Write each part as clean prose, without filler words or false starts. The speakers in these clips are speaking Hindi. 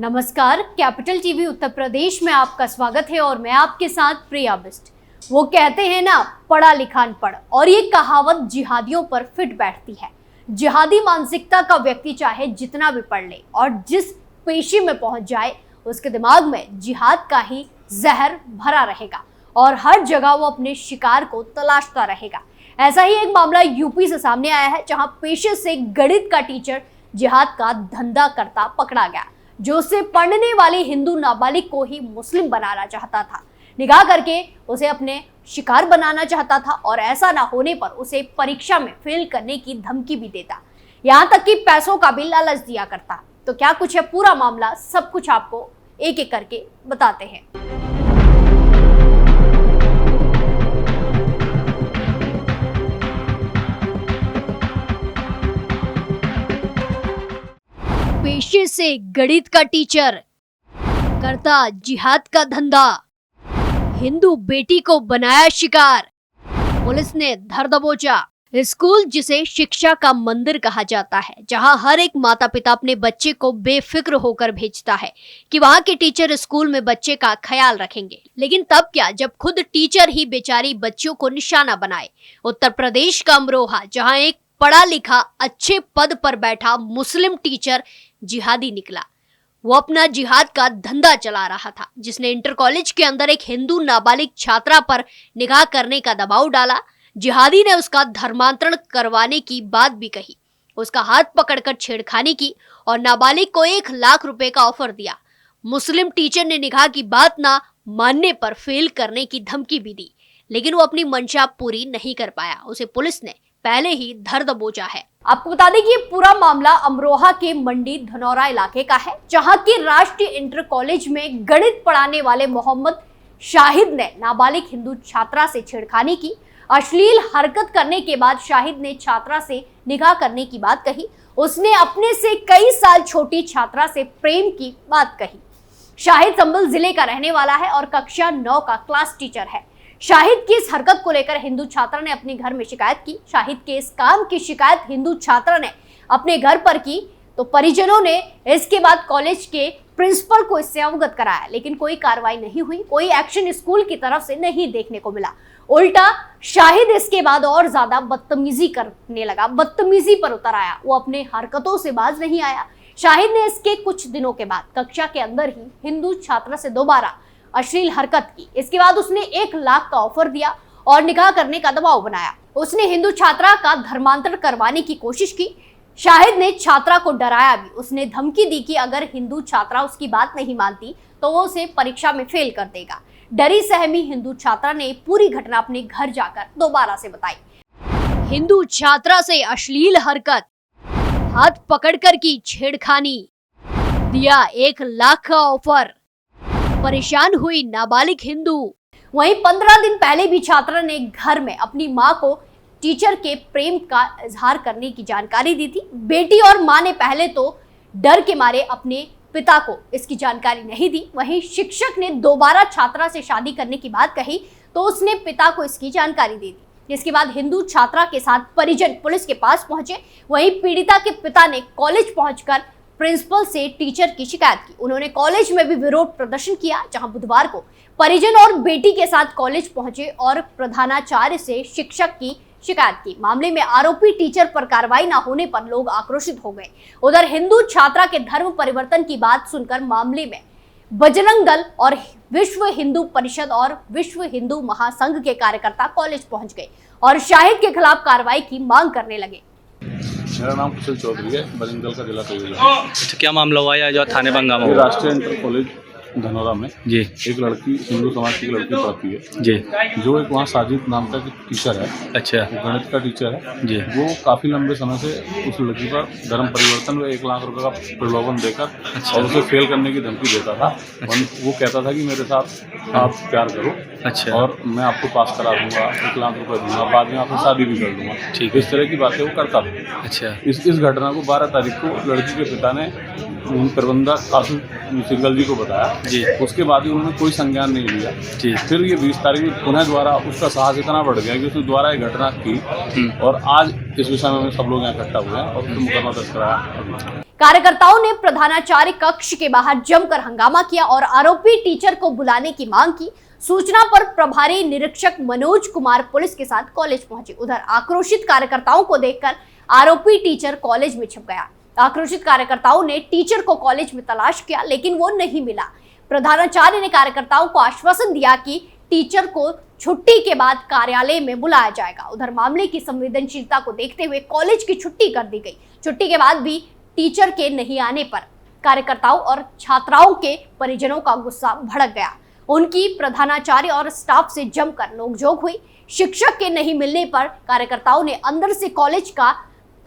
नमस्कार, कैपिटल टीवी उत्तर प्रदेश में आपका स्वागत है और मैं आपके साथ प्रिया बिस्ट। वो कहते हैं ना, पढ़ा लिखा अनपढ़, और ये कहावत जिहादियों पर फिट बैठती है। जिहादी मानसिकता का व्यक्ति चाहे जितना भी पढ़ ले और जिस पेशे में पहुंच जाए, उसके दिमाग में जिहाद का ही जहर भरा रहेगा और हर जगह वो अपने शिकार को तलाशता रहेगा। ऐसा ही एक मामला यूपी से सामने आया है, जहां पेशे से गणित का टीचर जिहाद का धंधा करता पकड़ा गया, जो उसे पढ़ने वाली हिंदू नाबालिग को ही मुस्लिम बनाना चाहता था। निकाह करके उसे अपने शिकार बनाना चाहता था और ऐसा ना होने पर उसे परीक्षा में फेल करने की धमकी भी देता, यहाँ तक कि पैसों का भी लालच दिया करता। तो क्या कुछ है पूरा मामला, सब कुछ आपको एक एक करके बताते हैं। पेशे से गणित का टीचर, करता जिहाद का धंधा, हिंदू बेटी को बनाया शिकार, पुलिस ने धर दबोचा। स्कूल जिसे शिक्षा का मंदिर कहा जाता है, जहां हर एक माता पिता अपने बच्चे को बेफिक्र होकर भेजता है कि वहां के टीचर स्कूल में बच्चे का ख्याल रखेंगे, लेकिन तब क्या जब खुद टीचर ही बेचारी बच्चों को निशाना बनाए। उत्तर प्रदेश का अमरोहा, जहां एक पढ़ा लिखा अच्छे पद पर बैठा मुस्लिम टीचर जिहादी निकला। वो अपना जिहाद का धंधा चला रहा था, जिसने इंटर कॉलेज के अंदर एक हिंदू नाबालिग छात्रा पर निकाह करने का दबाव डाला। जिहादी ने उसका धर्मांतरण करवाने की बात भी कही, उसका हाथ पकड़कर छेड़खानी की और नाबालिग को 1 लाख रुपए का ऑफर दिया। मुस्लिम टीचर ने निकाह की बात ना मानने पर फेल करने की धमकी भी दी, लेकिन वो अपनी मंशा पूरी नहीं कर पाया। उसे पुलिस ने पहले ही धर दबोचा है। आपको बता दें कि ये पूरा मामला अमरोहा के मंडी धनौरा इलाके का है, जहां की राष्ट्रीय इंटर कॉलेज में गणित पढ़ाने वाले मोहम्मद शाहिद ने नाबालिग हिंदू छात्रा से छेड़खानी की। अश्लील हरकत करने के बाद शाहिद ने छात्रा से निकाह करने की बात कही। उसने अपने से कई साल छोटी छात्रा से प्रेम की बात कही। शाहिद संभल जिले का रहने वाला है और कक्षा 9 का क्लास टीचर है। शाहिद की इस हरकत को लेकर हिंदू छात्रा ने अपने घर में शिकायत की। शाहिद के इस काम की शिकायत हिंदू छात्रा ने अपने घर पर की, तो परिजनों ने इसके बाद कॉलेज के प्रिंसिपल को इससे अवगत कराया, लेकिन कोई कार्रवाई नहीं हुई, कोई एक्शन स्कूल की तरफ से नहीं देखने को मिला। उल्टा शाहिद इसके बाद और ज्यादा बदतमीजी करने लगा, बदतमीजी पर उतर आया। वो अपने हरकतों से बाज नहीं आया। शाहिद ने इसके कुछ दिनों के बाद कक्षा के अंदर ही हिंदू छात्रा से दोबारा अश्लील हरकत की। इसके बाद उसने 1 लाख का ऑफर दिया और निकाह करने का दबाव बनाया। उसने हिंदू छात्रा का धर्मांतरण करवाने की कोशिश की। शाहिद ने छात्रा को डराया भी। उसने धमकी दी कि अगर हिंदू छात्रा उसकी बात नहीं मानती तो वो उसे परीक्षा में फेल कर देगा। डरी सहमी हिंदू छात्रा ने पूरी घटना अपने घर जाकर दोबारा से बताई। हिंदू छात्रा से अश्लील हरकत, हाथ पकड़कर की छेड़खानी, दिया 1 लाख का ऑफर, परेशान हुई नाबालिग हिंदू। वहीं 15 दिन पहले भी छात्रा ने घर में अपनी मां को टीचर के प्रेम का इजहार करने की जानकारी दी थी। बेटी और मां ने पहले तो डर के मारे अपने पिता को इसकी जानकारी नहीं दी। वहीं शिक्षक ने दोबारा छात्रा से शादी करने की बात कही तो उसने पिता को इसकी जानकारी दे दी। इसके बाद हिंदू छात्रा के साथ परिजन पुलिस के पास पहुंचे। वहीं पीड़िता के पिता ने कॉलेज पहुंचकर प्रिंसिपल से टीचर की शिकायत की। उन्होंने कॉलेज में भी विरोध प्रदर्शन किया, जहां बुधवार को परिजन और बेटी के साथ कॉलेज पहुंचे और प्रधानाचार्य से शिक्षक की शिकायत की। मामले में आरोपी टीचर पर कार्रवाई न होने पर लोग आक्रोशित हो गए। उधर हिंदू छात्रा के धर्म परिवर्तन की बात सुनकर मामले में बजरंग दल और विश्व हिंदू परिषद और विश्व हिंदू महासंघ के कार्यकर्ता कॉलेज पहुंच गए और शाहिद के खिलाफ कार्रवाई की मांग करने लगे। मेरा नाम कुशल चौधरी है, बजरंग दल का जिला प्रभारी है। अच्छा, क्या मामला हुआ है जो थाने बंगामा हुआ? राष्ट्रीय इंटर कॉलेज धनौरा में जी एक लड़की, हिंदू समाज की लड़की पढ़ती है जी, जो एक वहाँ साजिद नाम का टीचर है। अच्छा, वो गणित का टीचर है जी। वो काफ़ी लंबे समय से उस लड़की पर धर्म परिवर्तन में 1 लाख रुपए का प्रलोभन देकर और उसे फेल करने की धमकी देता था। वो कहता था कि मेरे साथ आप प्यार करो, अच्छा, और मैं आपको पास करा दूंगा, 1 लाख रुपए दूंगा, बाद में आपसे शादी भी कर दूंगा। ठीक, इस तरह की बातें वो करता था। अच्छा, इस घटना को 12 तारीख को लड़की के पिता ने प्रबंधक कासिम सिंगल जी को बताया जी। उसके बाद ही उन्होंने कोई संज्ञान नहीं लिया जी। फिर ये 20 तारीख में पुनः द्वारा उसका साहस इतना बढ़ गया कि उसने द्वारा एक घटना की और आज इस विषय में सब लोग यहाँ इकट्ठा हुए हैं और मुकदमा दर्ज कराया। कार्यकर्ताओं ने प्रधानाचार्य कक्ष के बाहर जमकर हंगामा किया और आरोपी टीचर को बुलाने की मांग की। सूचना पर प्रभारी निरीक्षक मनोज कुमार पुलिस के साथ कॉलेज पहुंचे। उधर आक्रोशित कार्यकर्ताओं को देखकर आरोपी टीचर कॉलेज में छिप गया। आक्रोशित कार्यकर्ताओं ने टीचर को कॉलेज में तलाश किया, लेकिन वो नहीं मिला। प्रधानाचार्य ने कार्यकर्ताओं को आश्वासन दिया कि टीचर को छुट्टी के बाद कार्यालय में बुलाया जाएगा। उधर मामले की संवेदनशीलता को देखते हुए कॉलेज की छुट्टी कर दी गई। छुट्टी के बाद भी टीचर के नहीं आने पर कार्यकर्ताओं और छात्राओं के परिजनों का गुस्सा भड़क गया। उनकी प्रधानाचार्य और स्टाफ से जमकर नोकझोंक हुई। शिक्षक के नहीं मिलने पर कार्यकर्ताओं ने अंदर से कॉलेज का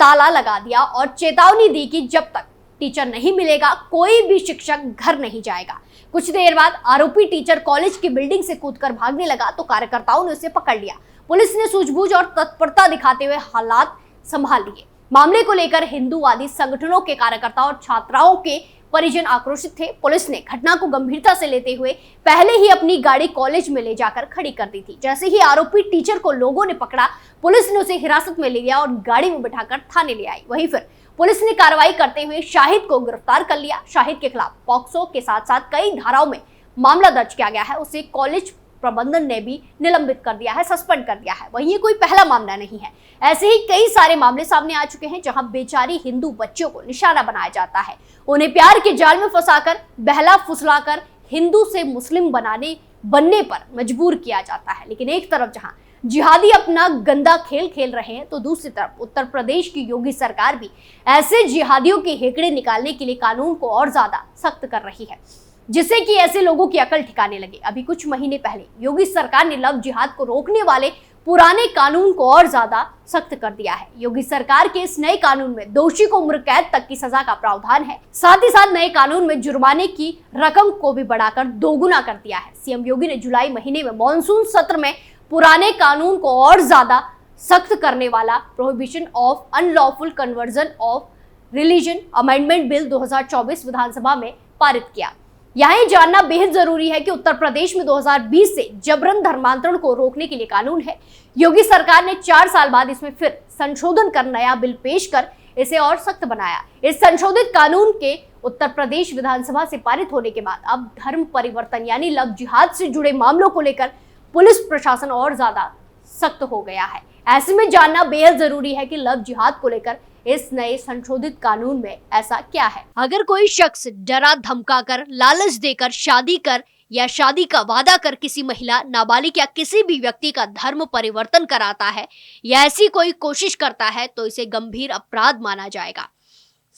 ताला लगा दिया और चेतावनी दी कि जब तक टीचर नहीं मिलेगा कोई भी शिक्षक घर नहीं जाएगा। कुछ देर बाद आरोपी टीचर कॉलेज की बिल्डिंग से कूदकर भागने लगा तो कार्यकर्ताओं ने उसे पकड़ लिया। पुलिस ने सूझबूझ और तत्परता दिखाते हुए हालात संभाल लिए। मामले को लेकर हिंदूवादी संगठनों के कार्यकर्ताओं और छात्राओं के परिजन आक्रोशित थे। पुलिस ने घटना को गंभीरता से लेते हुए पहले ही अपनी गाड़ी कॉलेज में ले जाकर खड़ी कर दी थी। जैसे ही आरोपी टीचर को लोगों ने पकड़ा, पुलिस ने उसे हिरासत में ले लिया और गाड़ी में बिठाकर थाने ले आई। वहीं फिर पुलिस ने कार्रवाई करते हुए शाहिद को गिरफ्तार कर लिया। शाहिद के खिलाफ पॉक्सो के साथ साथ कई धाराओं में मामला दर्ज किया गया है। उसे कॉलेज प्रबंधन ने भी निलंबित कर दिया है, सस्पेंड कर दिया है। वहीं ये कोई पहला मामला नहीं है। ऐसे ही कई सारे मामले सामने आ चुके हैं जहां बेचारी हिंदू बच्चों को निशाना बनाया जाता है। उन्हें प्यार के जाल में फंसाकर बहला फुसलाकर हिंदू से मुस्लिम बनने पर मजबूर किया जाता है। लेकिन एक तरफ जहां जिहादी अपना गंदा खेल खेल रहे हैं तो दूसरी तरफ उत्तर प्रदेश की योगी सरकार भी ऐसे जिहादियों के हेकड़े निकालने के लिए कानून को और ज्यादा सख्त कर रही है, जिससे कि ऐसे लोगों की अकल ठिकाने लगे। अभी कुछ महीने पहले योगी सरकार ने लव जिहाद को रोकने वाले पुराने कानून को और ज्यादा सख्त कर दिया है। योगी सरकार के इस नए कानून में दोषी को उम्र कैद तक की सजा का प्रावधान है। साथ ही साथ नए कानून में जुर्माने की रकम को भी बढ़ाकर दोगुना कर दिया है। सीएम योगी ने जुलाई महीने में मॉनसून सत्र में पुराने कानून को और ज्यादा सख्त करने वाला prohibition of unlawful conversion of religion amendment bill 2024 विधानसभा में पारित किया। यहाँ ये जानना बेहद जरूरी है कि उत्तर प्रदेश में 2020 से जबरन धर्मांतरण को रोकने के लिए कानून है। योगी सरकार ने 4 साल बाद इसमें फिर संशोधन कर नया बिल पेश कर इसे और सख्त बनाया। इस संशोधित कानून के उत्तर प्रदेश विधानसभा से पारित होने के बाद अब धर्म परिवर्तन यानी लव जिहाद से जुड़े मामलों को लेकर पुलिस प्रशासन और ज्यादा सख्त हो गया है। ऐसे में जानना बेहद जरूरी है कि लव जिहाद को लेकर इस नए संशोधित कानून में ऐसा क्या है। अगर कोई शख्स डरा धमकाकर लालच देकर शादी कर या शादी का वादा कर किसी महिला, नाबालिग या किसी भी व्यक्ति का धर्म परिवर्तन कराता है या ऐसी कोई कोशिश करता है तो इसे गंभीर अपराध माना जाएगा।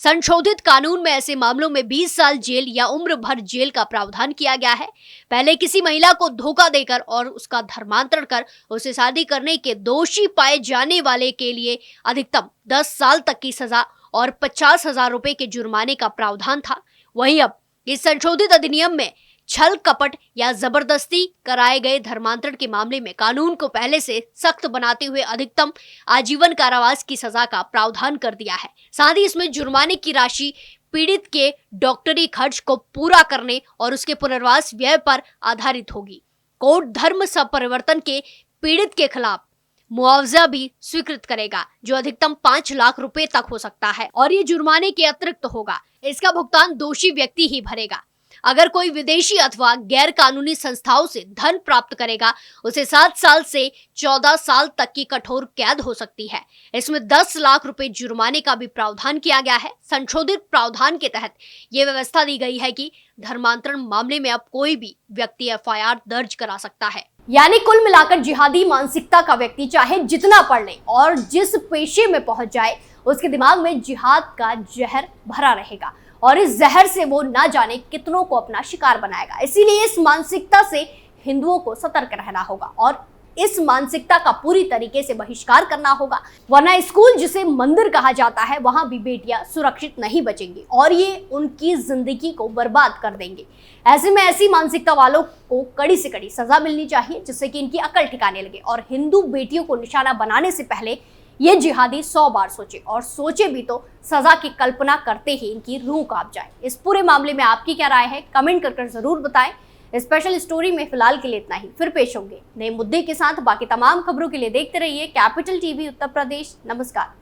संशोधित कानून में ऐसे मामलों में 20 साल जेल या उम्र भर जेल का प्रावधान किया गया है। पहले किसी महिला को धोखा देकर और उसका धर्मांतरण कर उसे शादी करने के दोषी पाए जाने वाले के लिए अधिकतम 10 साल तक की सजा और 50,000 रुपए के जुर्माने का प्रावधान था। वहीं अब इस संशोधित अधिनियम में छल कपट या जबरदस्ती कराए गए धर्मांतरण के मामले में कानून को पहले से सख्त बनाते हुए अधिकतम आजीवन कारावास की सजा का प्रावधान कर दिया है। साथ ही इसमें जुर्माने की राशि पीड़ित के डॉक्टरी खर्च को पूरा करने और उसके पुनर्वास व्यय पर आधारित होगी। कोर्ट धर्म परिवर्तन के पीड़ित के खिलाफ मुआवजा भी स्वीकृत करेगा जो अधिकतम 5 लाख रुपए तक हो सकता है और ये जुर्माने के अतिरिक्त होगा। इसका भुगतान दोषी व्यक्ति ही भरेगा। अगर कोई विदेशी अथवा गैर कानूनी संस्थाओं से धन प्राप्त करेगा उसे 7 साल से 14 साल तक की कठोर कैद हो सकती है। इसमें 10 लाख रुपए जुर्माने का भी प्रावधान किया गया है। संशोधित प्रावधान के तहत ये व्यवस्था दी गई है कि धर्मांतरण मामले में अब कोई भी व्यक्ति एफआईआर दर्ज करा सकता है। यानी कुल मिलाकर जिहादी मानसिकता का व्यक्ति चाहे जितना पढ़ ले और जिस पेशे में पहुंच जाए उसके दिमाग में जिहाद का जहर भरा रहेगा और इस जहर से वो ना जाने कितनों को अपना शिकार बनाएगा। इसीलिए इस मानसिकता से हिंदुओं को सतर्क रहना होगा और इस मानसिकता का पूरी तरीके से बहिष्कार करना होगा, वरना स्कूल जिसे मंदिर कहा जाता है वहां भी बेटियां सुरक्षित नहीं बचेंगी और ये उनकी जिंदगी को बर्बाद कर देंगे। ऐसे में ऐसी मानसिकता वालों को कड़ी से कड़ी सजा मिलनी चाहिए जिससे कि इनकी अकल ठिकाने लगे और हिंदू बेटियों को निशाना बनाने से पहले ये जिहादी 100 बार सोचे और सोचे भी तो सजा की कल्पना करते ही इनकी रूह कांप जाए। इस पूरे मामले में आपकी क्या राय है कमेंट कर जरूर बताएं। स्पेशल स्टोरी में फिलहाल के लिए इतना ही, फिर पेश होंगे नए मुद्दे के साथ। बाकी तमाम खबरों के लिए देखते रहिए कैपिटल टीवी उत्तर प्रदेश। नमस्कार।